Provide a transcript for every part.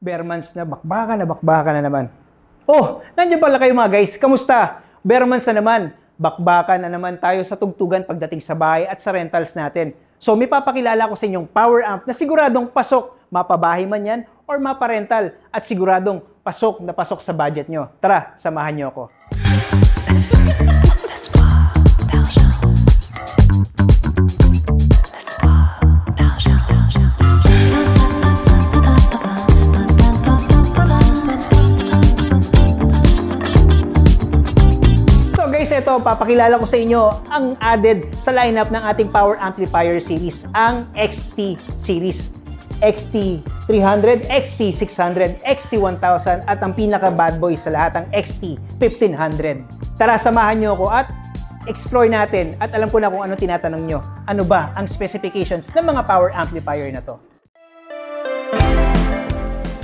Bear months na bakbakan na naman. Oh, nandiyan pala kayo mga guys. Kamusta? Bear months na naman. Bakbakan na naman tayo sa tugtugan pagdating sa bahay at sa rentals natin. So may papakilala ko sa inyong power amp na siguradong pasok, mapabahay man yan or maparental at siguradong pasok na pasok sa budget nyo. Tara, samahan nyo ako. Ito, papakilala ko sa inyo ang added sa lineup ng ating power amplifier series, ang XT series. XT300, XT600, XT1000 at ang pinaka bad boy sa lahat, ang XT1500. Tara, samahan nyo ako at explore natin at alam ko na kung ano tinatanong nyo. Ano ba ang specifications ng mga power amplifier na to?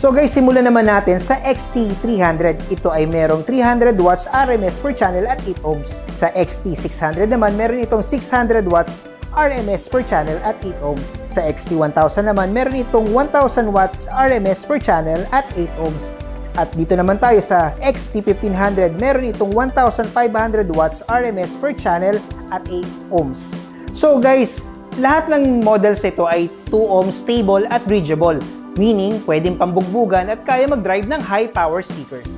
So guys, simulan naman natin sa XT300. Ito ay merong 300 watts RMS per channel at 8 ohms. Sa XT600 naman, meron itong 600 watts RMS per channel at 8 ohms. Sa XT1000 naman, meron itong 1000 watts RMS per channel at 8 ohms. At dito naman tayo sa XT1500, meron itong 1500 watts RMS per channel at 8 ohms. So guys, lahat ng models ito ay 2 ohms stable at bridgeable. Meaning, pwedeng pambugbugan at kaya mag-drive ng high-power speakers.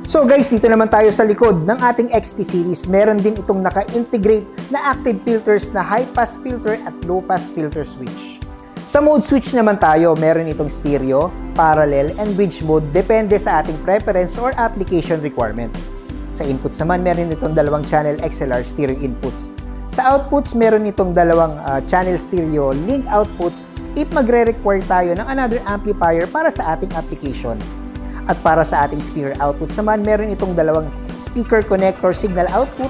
So guys, dito naman tayo sa likod ng ating XT series. Meron din itong naka-integrate na active filters na high-pass filter at low-pass filter switch. Sa mode switch naman tayo, meron itong stereo, parallel, and bridge mode depende sa ating preference or application requirement. Sa inputs naman, meron itong dalawang channel XLR stereo inputs. Sa outputs, meron itong dalawang channel stereo link outputs if magre-require tayo ng another amplifier para sa ating application. At para sa ating speaker outputs naman, meron itong dalawang speaker connector signal output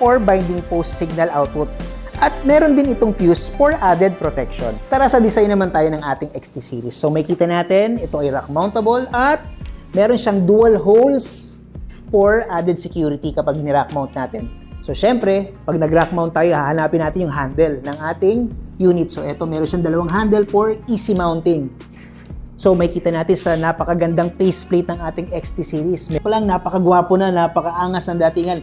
or binding post signal output. At meron din itong fuse for added protection. Tara sa design naman tayo ng ating XT series. So makikita natin, ito ay rack mountable at meron siyang dual holes for added security kapag ni-rack mount natin. So syempre, pag nag-rack mount tayo, hahanapin natin yung handle ng ating unit. So ito, meron siyang dalawang handle for easy mounting. So may kita natin sa napakagandang faceplate ng ating XT series. Palang napakagwapo na, napakaangas ng datingan.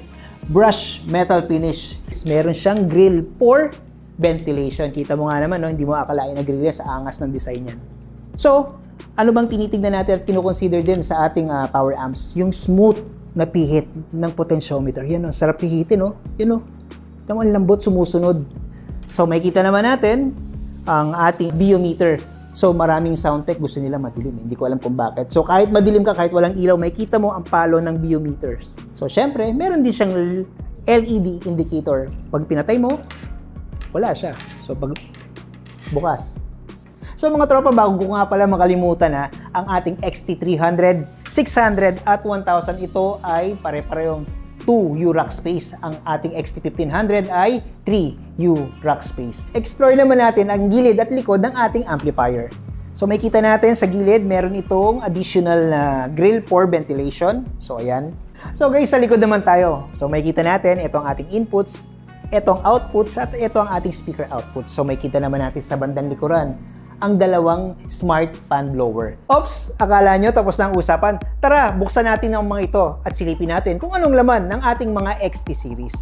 Brush metal finish. Meron siyang grill for ventilation. Kita mo nga naman, no? Hindi mo akalain na grill sa angas ng design niyan. So, ano bang tinitignan natin at kinukonsider din sa ating power amps? Yung smooth na pihit ng potentiometer. Yan o, sarap pihitin o. Yan o. Tama, lambot, sumusunod. So, makikita naman natin ang ating biometer. So, maraming sound tech gusto nila madilim. Hindi ko alam kung bakit. So, kahit madilim ka, kahit walang ilaw, makikita mo ang palo ng biometers. So, syempre, meron din siyang LED indicator. Pag pinatay mo, wala siya. So, pag bukas. So mga tropa, bago ko nga pala makalimutan ang ating XT300, 600 at 1000, ito ay pare-parehong 2U rack space. Ang ating XT1500 ay 3U rack space. Explore naman natin ang gilid at likod ng ating amplifier. So may kita natin sa gilid, meron itong additional na grill for ventilation. So ayan. So guys, sa likod naman tayo. So may kita natin, ito ang ating inputs, itong outputs, at ito ang ating speaker outputs. So may kita naman natin sa bandang likuran ang dalawang smart fan blower. Ops! Akala nyo tapos na ang usapan? Tara, buksan natin ang mga ito at silipin natin kung anong laman ng ating mga XT series.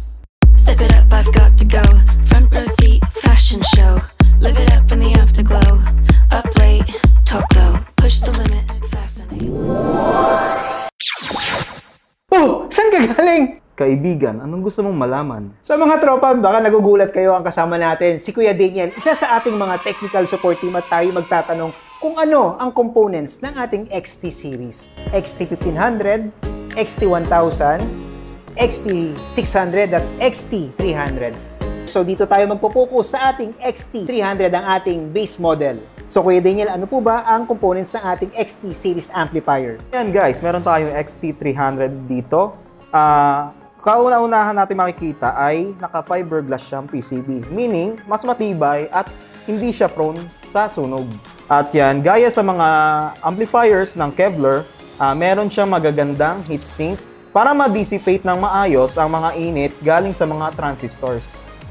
Step it up, I've got to go. Front row seat, fashion show. Live it up in the afterglow. Up late, talk low. Push the limit, fascinate. Oh! Saan ka galing? Kaibigan, anong gusto mong malaman? So mga tropa, baka nagugulat kayo, ang kasama natin, si Kuya Daniel, isa sa ating mga technical support team, at tayo magtatanong kung ano ang components ng ating XT series. XT1500, XT1000, XT600 at XT300. So dito tayo magpo-focus sa ating XT300, ang ating base model. So Kuya Daniel, ano po ba ang components ng ating XT series amplifier? Yan guys, meron tayong XT300 dito. Kauna-unahan natin makikita ay naka-fiberglass siyang PCB. Meaning, mas matibay at hindi siya prone sa sunog. At yan, gaya sa mga amplifiers ng Kevlar, meron siyang magagandang heatsink para ma-dissipate ng maayos ang mga init galing sa mga transistors.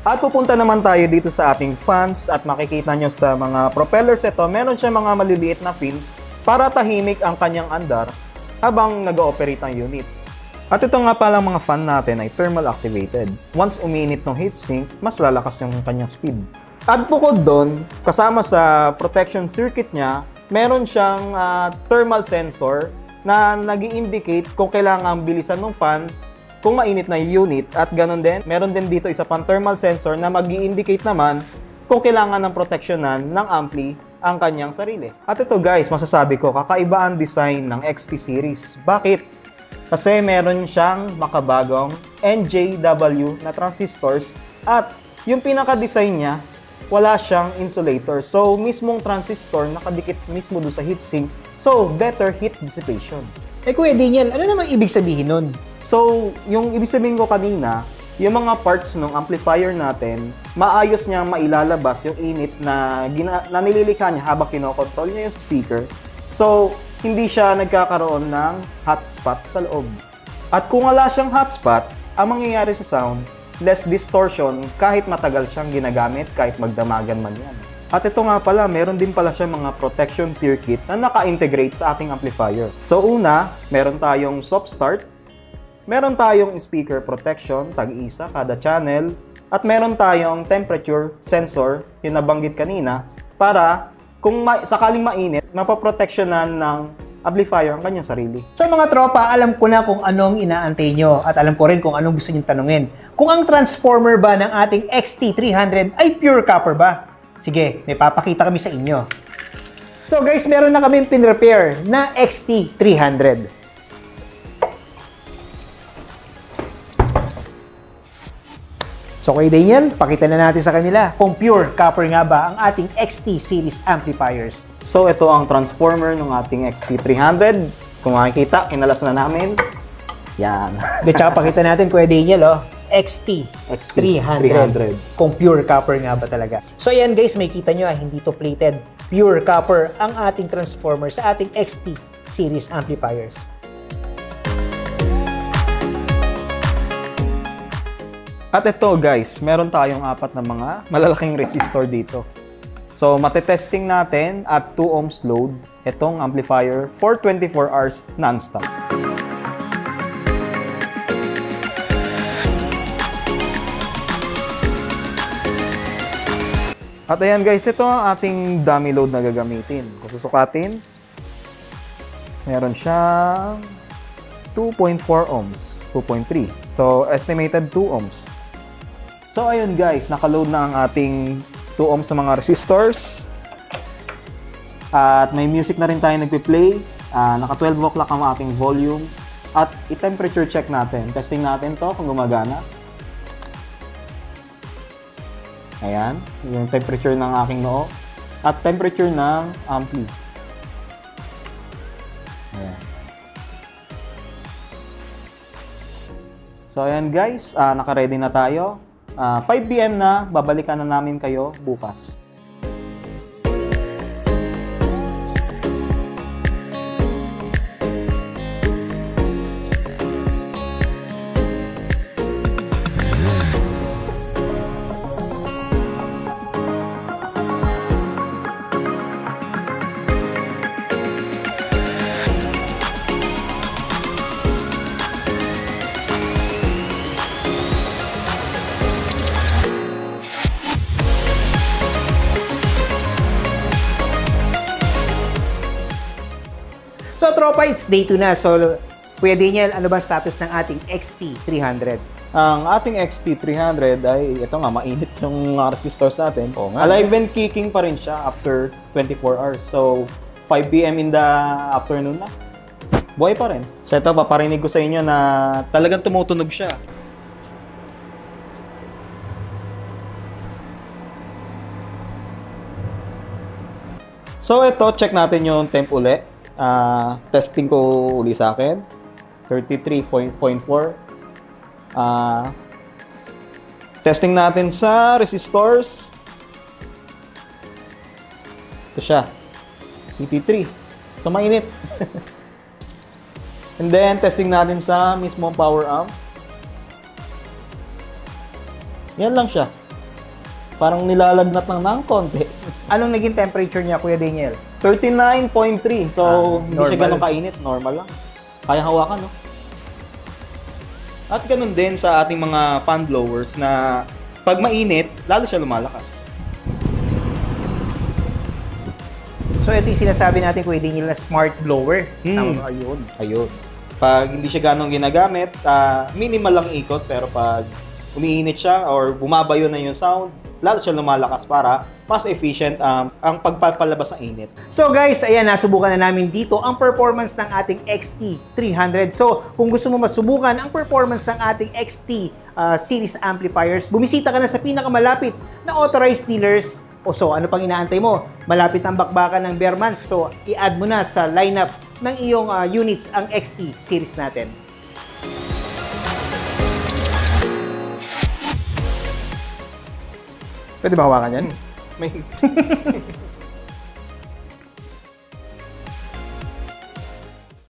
At pupunta naman tayo dito sa ating fans at makikita nyo sa mga propellers ito, meron siyang mga maliliit na fins para tahimik ang kanyang andar habang nag-ooperate ang unit. At ito nga palang mga fan natin ay thermal activated. Once uminit ng heatsink, mas lalakas yung kanyang speed. At bukod doon, kasama sa protection circuit niya, meron siyang thermal sensor na nag-i-indicate kung kailangan bilisan ng fan kung mainit na yung unit. At ganun din, meron din dito isa pang thermal sensor na mag-i-indicate naman kung kailangan ng proteksyonan ng ampli ang kanyang sarili. At ito guys, masasabi ko, kakaiba ang design ng XT series. Bakit? Kasi meron siyang makabagong NJW na transistors at yung pinaka-design niya, wala siyang insulator. So, mismong transistor nakadikit mismo doon sa heatsink. So, better heat dissipation. Kuya Daniel, ano namang ibig sabihin nun? So, yung ibig sabihin ko kanina, yung mga parts ng amplifier natin, maayos niyang mailalabas yung init na nililikha niya habang kinokontrol niya yung speaker. So, hindi siya nagkakaroon ng hotspot sa loob. At kung wala siyang hotspot, ang mangyayari sa sound, less distortion kahit matagal siyang ginagamit, kahit magdamagan man yan. At ito nga pala, meron din pala siyang mga protection circuit na naka-integrate sa ating amplifier. So una, meron tayong soft start, meron tayong speaker protection, tag-isa kada channel, at meron tayong temperature sensor, yung nabanggit kanina, para kung sakaling mainit, mapoproteksyonan ng amplifier ang kanyang sarili. So mga tropa, alam ko na kung anong inaantay nyo at alam ko rin kung anong gusto nyo tanungin. Kung ang transformer ba ng ating XT300 ay pure copper ba? Sige, may papakita kami sa inyo. So guys, meron na kami pin-repair na XT300. So kay Daniel, pakita na natin sa kanila kung pure copper nga ba ang ating XT series amplifiers. So ito ang transformer ng ating XT300. Kung makikita, kinalas na namin. Yan. De, tsaka pakita natin Kuya Daniel, XT300. Kung pure copper nga ba talaga. So ayan guys, may kita nyo, hindi to plated. Pure copper ang ating transformer sa ating XT series amplifiers. At ito guys, meron tayong 4 na mga malalaking resistor dito. So matetesting natin at 2 ohms load itong amplifier for 24 hours non-stop. At ayan guys, ito ang ating dummy load na gagamitin. Kung susukatin, meron siyang 2.4 ohms, 2.3. So estimated 2 ohms. So ayun guys, naka-load na ang ating 2 ohms sa mga resistors. At may music na rin tayo nagpi-play. Naka 12 o'clock ang ating volume. At i-temperature check natin. Testing natin to kung gumagana. Ayan, yung temperature ng aking noo. At temperature ng ampli. Ayan. So ayan guys, naka-ready na tayo. 5 PM na, babalikan na namin kayo bukas. So tropa, it's day 2 na. So Kuya Daniel, ano ba status ng ating XT300? Ang ating XT300 ay, ito nga, mainit yung resistors natin. Alive and kicking pa rin siya after 24 hours. So 5 PM in the afternoon na. Buhay pa rin. So ito, paparinig ko sa inyo na talagang tumutunog siya. So ito, check natin yung temp uli. Testing ko uli sa akin. 33.4. Testing natin sa resistors. Ito siya. 83. So mainit. And then testing natin sa mismong power amp. Yan lang siya. Parang nilalagnat ng konti. Anong naging temperature niya, Kuya Daniel? 39.3. So, hindi siya normal. ganun kainit. Normal lang. Kaya hawakan, no? At ganun din sa ating mga fan blowers na pag mainit, lalo siya lumalakas. So, ito yung sinasabi natin, Kuya Daniel, na smart blower. Tama, ayun. Ayun. Pag hindi siya ganong ginagamit, minimal lang ikot, pero pag umiinit siya or bumabayo na yung sound, lalo siya lumalakas para mas efficient ang pagpapalabas ng init. So guys, ayan, nasubukan na namin dito ang performance ng ating XT300. So, kung gusto mo masubukan ang performance ng ating XT series amplifiers, bumisita ka na sa pinakamalapit na authorized dealers. O so, ano pang inaantay mo? Malapit ang bakbakan ng Bearmans. So, i-add mo na sa lineup ng iyong units ang XT series natin. Pwede ba hawakan yan? May